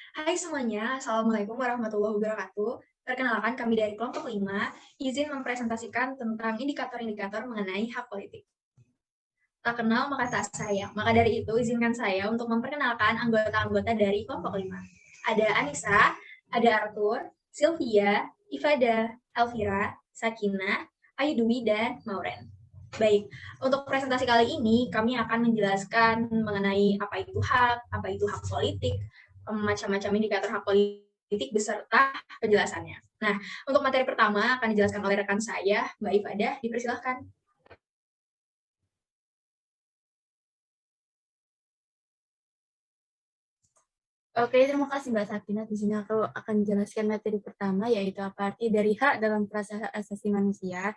Hai semuanya, Assalamualaikum warahmatullahi wabarakatuh. Perkenalkan kami dari kelompok 5, izin mempresentasikan tentang indikator-indikator mengenai hak politik. Tak kenal maka tak sayang. Maka dari itu, izinkan saya untuk memperkenalkan anggota-anggota dari kelompok 5. Ada Anissa, ada Arthur, Sylvia, Ifada, Elvira, Sakina, Ayu Dwi, dan Mauren. Baik, untuk presentasi kali ini kami akan menjelaskan mengenai apa itu hak politik, macam-macam indikator hak politik beserta penjelasannya. Nah, untuk materi pertama akan dijelaskan oleh rekan saya, Mbak Ifada, dipersilahkan. Oke, terima kasih Mbak Sakina. Di sini aku akan menjelaskan materi pertama, yaitu apa arti dari hak dalam perasa hak asasi manusia.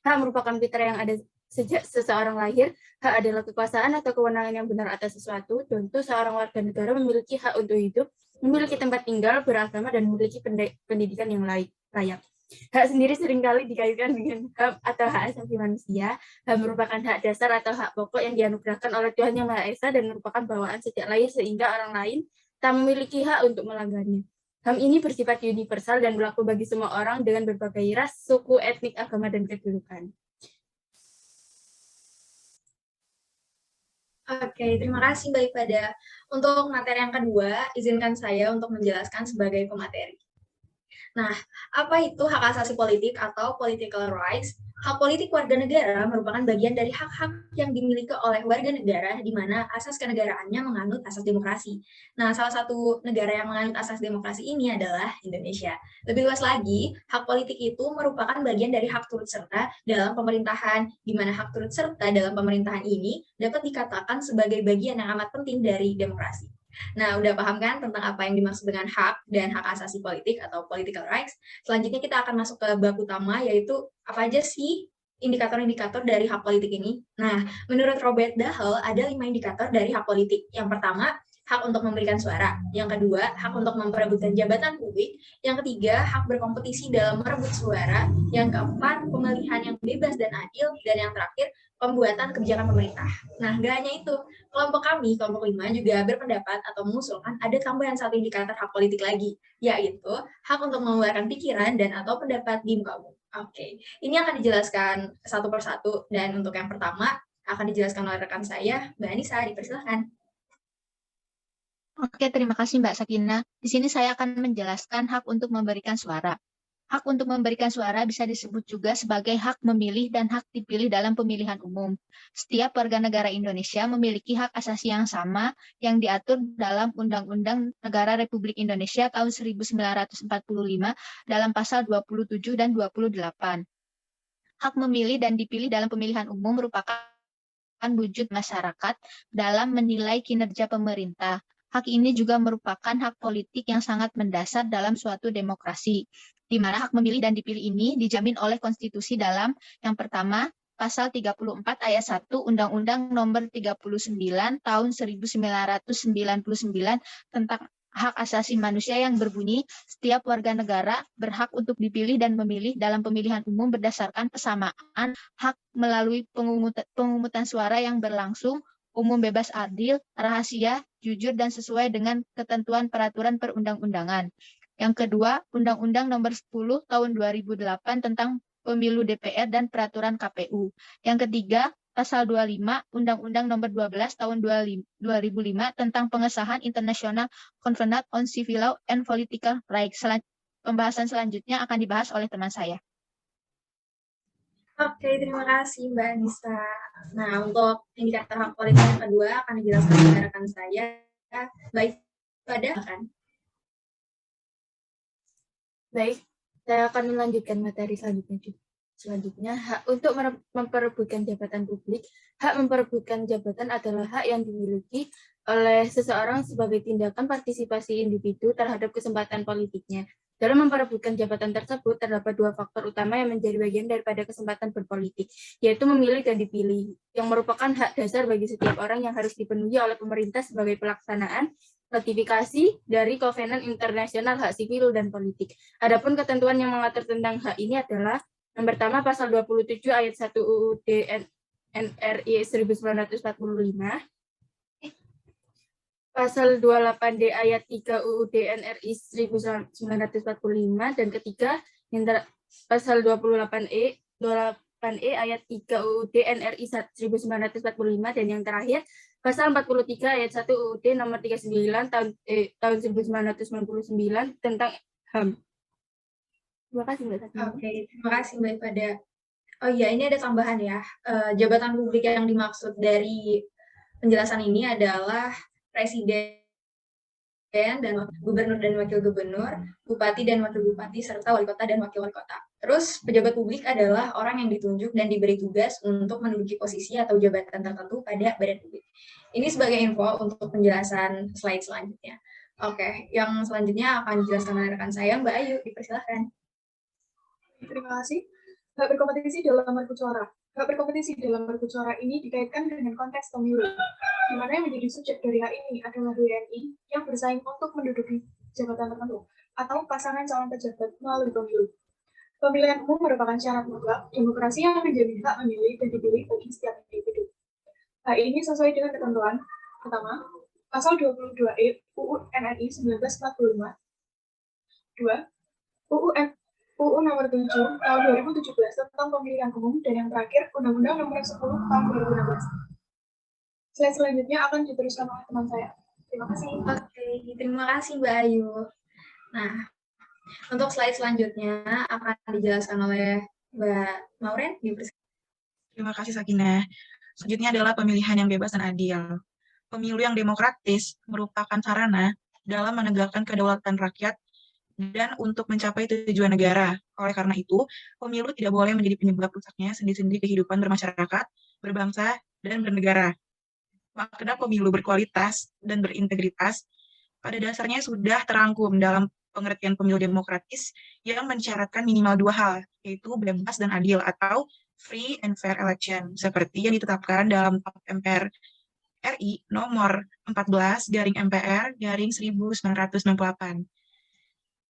Hak merupakan fitrah yang ada sejak seseorang lahir. Hak adalah kekuasaan atau kewenangan yang benar atas sesuatu. Contoh, seorang warga negara memiliki hak untuk hidup, memiliki tempat tinggal, beragama, dan memiliki pendidikan yang layak. Hak sendiri seringkali dikaitkan dengan hak atau hak asasi manusia. Hak merupakan hak dasar atau hak pokok yang dianugerahkan oleh Tuhan Yang Maha Esa dan merupakan bawaan sejak lahir sehingga orang lain tak memiliki hak untuk melanggarnya. HAM ini bersifat universal dan berlaku bagi semua orang dengan berbagai ras, suku, etnik, agama, dan kedudukan. Oke, terima kasih Mbak Ifada. Untuk materi yang kedua, izinkan saya untuk menjelaskan sebagai pemateri. Nah, apa itu hak asasi politik atau political rights? Hak politik warga negara merupakan bagian dari hak-hak yang dimiliki oleh warga negara di mana asas kenegaraannya menganut asas demokrasi. Nah, salah satu negara yang menganut asas demokrasi ini adalah Indonesia. Lebih luas lagi, hak politik itu merupakan bagian dari hak turut serta dalam pemerintahan, di mana hak turut serta dalam pemerintahan ini dapat dikatakan sebagai bagian yang amat penting dari demokrasi. Nah, udah paham kan tentang apa yang dimaksud dengan hak dan hak asasi politik atau political rights? Selanjutnya kita akan masuk ke bab utama, yaitu apa aja sih indikator-indikator dari hak politik ini. Nah, menurut Robert Dahl, ada 5 indikator dari hak politik. Yang pertama, hak untuk memberikan suara. Yang kedua, hak untuk memperebutkan jabatan publik. Yang ketiga, hak berkompetisi dalam merebut suara. Yang keempat, pemilihan yang bebas dan adil. Dan yang terakhir, pembuatan kebijakan pemerintah. Nah, gak hanya itu, kelompok kami, kelompok 5, juga berpendapat atau mengusulkan ada tambahan satu indikator hak politik lagi, yaitu hak untuk mengeluarkan pikiran dan atau pendapat di muka umum. Oke, ini akan dijelaskan satu persatu, dan untuk yang pertama akan dijelaskan oleh rekan saya, Mbak Anissa, dipersilahkan. Oke, terima kasih Mbak Sakina. Di sini saya akan menjelaskan hak untuk memberikan suara. Hak untuk memberikan suara bisa disebut juga sebagai hak memilih dan hak dipilih dalam pemilihan umum. Setiap warga negara Indonesia memiliki hak asasi yang sama yang diatur dalam Undang-Undang Negara Republik Indonesia tahun 1945 dalam pasal 27 dan 28. Hak memilih dan dipilih dalam pemilihan umum merupakan wujud masyarakat dalam menilai kinerja pemerintah. Hak ini juga merupakan hak politik yang sangat mendasar dalam suatu demokrasi, di mana hak memilih dan dipilih ini dijamin oleh konstitusi dalam yang pertama, Pasal 34 ayat 1 Undang-Undang Nomor 39 Tahun 1999 tentang hak asasi manusia yang berbunyi, setiap warga negara berhak untuk dipilih dan memilih dalam pemilihan umum berdasarkan kesamaan hak melalui pengumutan suara yang berlangsung, umum, bebas, adil, rahasia, jujur, dan sesuai dengan ketentuan peraturan perundang-undangan. Yang kedua, Undang-Undang Nomor 10 Tahun 2008 tentang Pemilu DPR dan Peraturan KPU. Yang ketiga, Pasal 25 Undang-Undang Nomor 12 Tahun 2005 tentang Pengesahan International Covenant on Civil Law and Political Rights. Pembahasan selanjutnya akan dibahas oleh teman saya. Oke, terima kasih Mbak Anissa. Nah, untuk indikator hak politik yang kedua akan dijelaskan oleh rekan saya, Mbak Ifada, kan? Baik, saya akan melanjutkan materi selanjutnya. Hak untuk memperebutkan jabatan publik. Hak memperebutkan jabatan adalah hak yang dimiliki oleh seseorang sebagai tindakan partisipasi individu terhadap kesempatan politiknya. Dalam memperebutkan jabatan tersebut, terdapat dua faktor utama yang menjadi bagian daripada kesempatan berpolitik, yaitu memilih dan dipilih, yang merupakan hak dasar bagi setiap orang yang harus dipenuhi oleh pemerintah sebagai pelaksanaan ratifikasi dari Kovenan Internasional Hak Sipil dan Politik. Adapun ketentuan yang mengatur tentang hak ini adalah yang pertama pasal 27 ayat 1 UUD NRI 1945. Pasal 28D ayat 3 UUD NRI 1945, dan ketiga pasal 28E ayat 3 UUD NRI 1945, dan yang terakhir pasal 43 ayat 1 UUD nomor 39 tahun 1999 tentang HAM. Terima kasih Mbak Sakina. Oke, terima kasih Mbak Ipada. Oh iya, ini ada tambahan ya. Jabatan publik yang dimaksud dari penjelasan ini adalah presiden dan gubernur dan wakil gubernur, bupati dan wakil bupati, serta wali kota dan wakil wali kota. Terus pejabat publik adalah orang yang ditunjuk dan diberi tugas untuk menduduki posisi atau jabatan tertentu pada badan publik. Ini sebagai info untuk penjelasan slide selanjutnya. Oke, yang selanjutnya akan dijelaskan oleh rekan saya, Mbak Ayu. Dipersilahkan. Terima kasih. Hak berkompetisi dalam merebut suara. Hak berkompetisi dalam merebut suara ini dikaitkan dengan konteks pemilu, di mana yang menjadi subjek dari hak ini adalah WNI yang bersaing untuk menduduki jabatan tertentu atau pasangan calon pejabat melalui pemilu. Pemilihan umum merupakan syarat mutlak demokrasi yang menjamin hak memilih dan dipilih bagi setiap individu. Hak ini sesuai dengan ketentuan pertama, pasal 22E UU NRI 1945, 2. UU nomor 7 tahun 2017 tentang pemilihan umum, dan yang terakhir Undang-Undang nomor 10 tahun 2016. Slide selanjutnya akan diteruskan oleh teman saya. Terima kasih. Oke, terima kasih Mbak Ayu. Nah, untuk slide selanjutnya akan dijelaskan oleh Mbak Mauren. Terima kasih Sakina. Selanjutnya adalah pemilihan yang bebas dan adil. Pemilu yang demokratis merupakan sarana dalam menegakkan kedaulatan rakyat dan untuk mencapai tujuan negara. Oleh karena itu, pemilu tidak boleh menjadi penyebab rusaknya sendi-sendi kehidupan bermasyarakat, berbangsa, dan bernegara. Makna pemilu berkualitas dan berintegritas pada dasarnya sudah terangkum dalam pengertian pemilu demokratis yang mensyaratkan minimal dua hal, yaitu bebas dan adil atau free and fair election, seperti yang ditetapkan dalam MPR RI nomor 14/MPR/1968.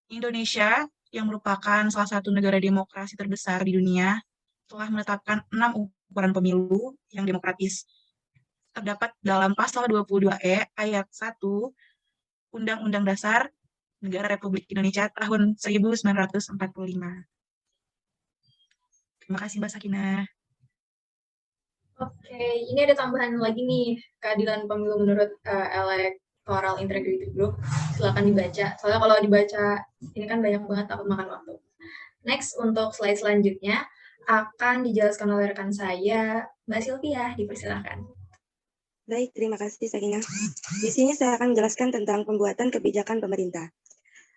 Indonesia, yang merupakan salah satu negara demokrasi terbesar di dunia, telah menetapkan 6 ukuran pemilu yang demokratis. Terdapat dalam pasal 22E ayat 1 Undang-Undang Dasar Negara Republik Indonesia tahun 1945. Terima kasih Mbak Sakina. Oke, ini ada tambahan lagi nih, keadilan pemilu menurut Electoral Integrity Group. Silakan dibaca. Soalnya kalau dibaca ini kan banyak banget, takut makan waktu. Next, untuk slide selanjutnya akan dijelaskan oleh rekan saya, Mbak Sylvia. Dipersilakan. Baik, terima kasih Sakina. Di sini saya akan menjelaskan tentang pembuatan kebijakan pemerintah.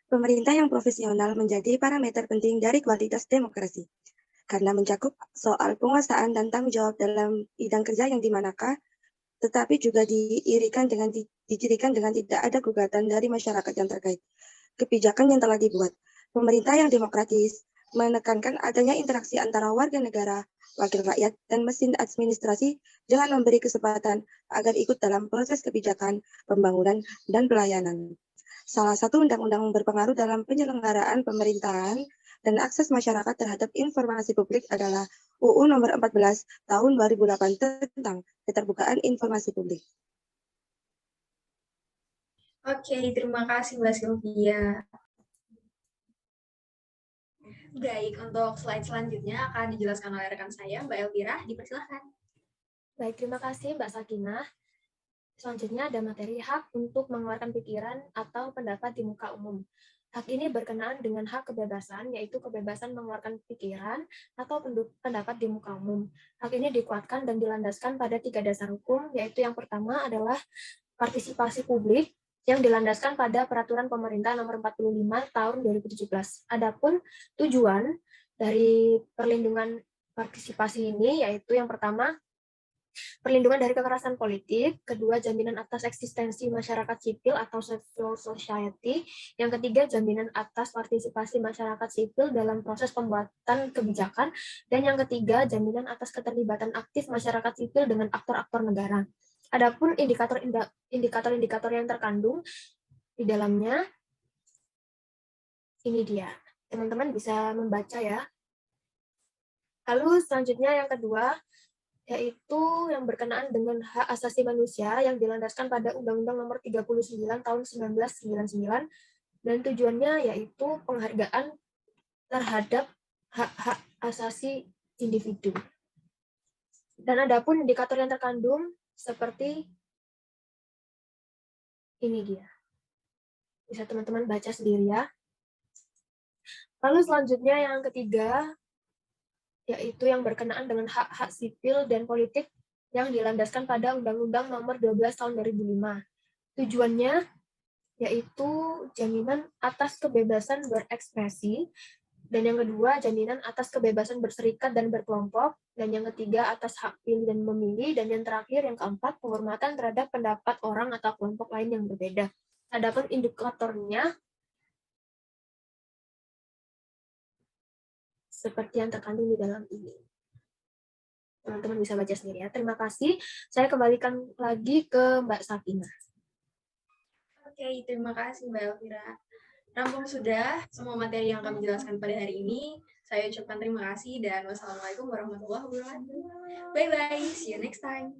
Pemerintah yang profesional menjadi parameter penting dari kualitas demokrasi, karena mencakup soal penguasaan dan tanggung jawab dalam bidang kerja yang dimanakah, tetapi juga dicirikan dengan tidak ada gugatan dari masyarakat yang terkait. Kebijakan yang telah dibuat, pemerintah yang demokratis menekankan adanya interaksi antara warga negara, wakil rakyat, dan mesin administrasi dengan memberi kesempatan agar ikut dalam proses kebijakan, pembangunan, dan pelayanan. Salah satu undang-undang berpengaruh dalam penyelenggaraan pemerintahan dan akses masyarakat terhadap informasi publik adalah UU nomor 14 tahun 2008 tentang keterbukaan informasi publik. Oke, terima kasih Mbak Sylvia. Baik, untuk slide selanjutnya akan dijelaskan oleh rekan saya, Mbak Elvira. Dipersilahkan. Baik, terima kasih Mbak Sakinah. Selanjutnya ada materi hak untuk mengeluarkan pikiran atau pendapat di muka umum. Hak ini berkenaan dengan hak kebebasan, yaitu kebebasan mengeluarkan pikiran atau pendapat di muka umum. Hak ini dikuatkan dan dilandaskan pada 3 dasar hukum, yaitu yang pertama adalah partisipasi publik, yang dilandaskan pada Peraturan Pemerintah Nomor 45 Tahun 2017. Adapun tujuan dari perlindungan partisipasi ini, yaitu yang pertama, perlindungan dari kekerasan politik, kedua jaminan atas eksistensi masyarakat sipil atau civil society, yang ketiga jaminan atas partisipasi masyarakat sipil dalam proses pembuatan kebijakan, dan yang ketiga jaminan atas keterlibatan aktif masyarakat sipil dengan aktor-aktor negara. Adapun indikator-indikator yang terkandung di dalamnya, ini dia. Teman-teman bisa membaca ya. Lalu selanjutnya yang kedua, yaitu yang berkenaan dengan hak asasi manusia yang dilandaskan pada Undang-Undang Nomor 39 Tahun 1999, dan tujuannya yaitu penghargaan terhadap hak-hak asasi individu. Dan adapun indikator yang terkandung seperti ini dia. Bisa teman-teman baca sendiri ya. Lalu selanjutnya yang ketiga, yaitu yang berkenaan dengan hak-hak sipil dan politik yang dilandaskan pada Undang-Undang Nomor 12 Tahun 2005. Tujuannya yaitu jaminan atas kebebasan berekspresi, dan yang kedua jaminan atas kebebasan berserikat dan berkelompok, dan yang ketiga atas hak pilih dan memilih, dan yang terakhir yang keempat penghormatan terhadap pendapat orang atau kelompok lain yang berbeda. Adapun indikatornya seperti yang terkandung di dalam ini. Teman-teman bisa baca sendiri ya. Terima kasih. Saya kembalikan lagi ke Mbak Sakinah. Oke, terima kasih Mbak Elvira. Rampung sudah semua materi yang kami jelaskan pada hari ini. Saya ucapkan terima kasih dan wassalamualaikum warahmatullahi wabarakatuh. Bye-bye, see you next time.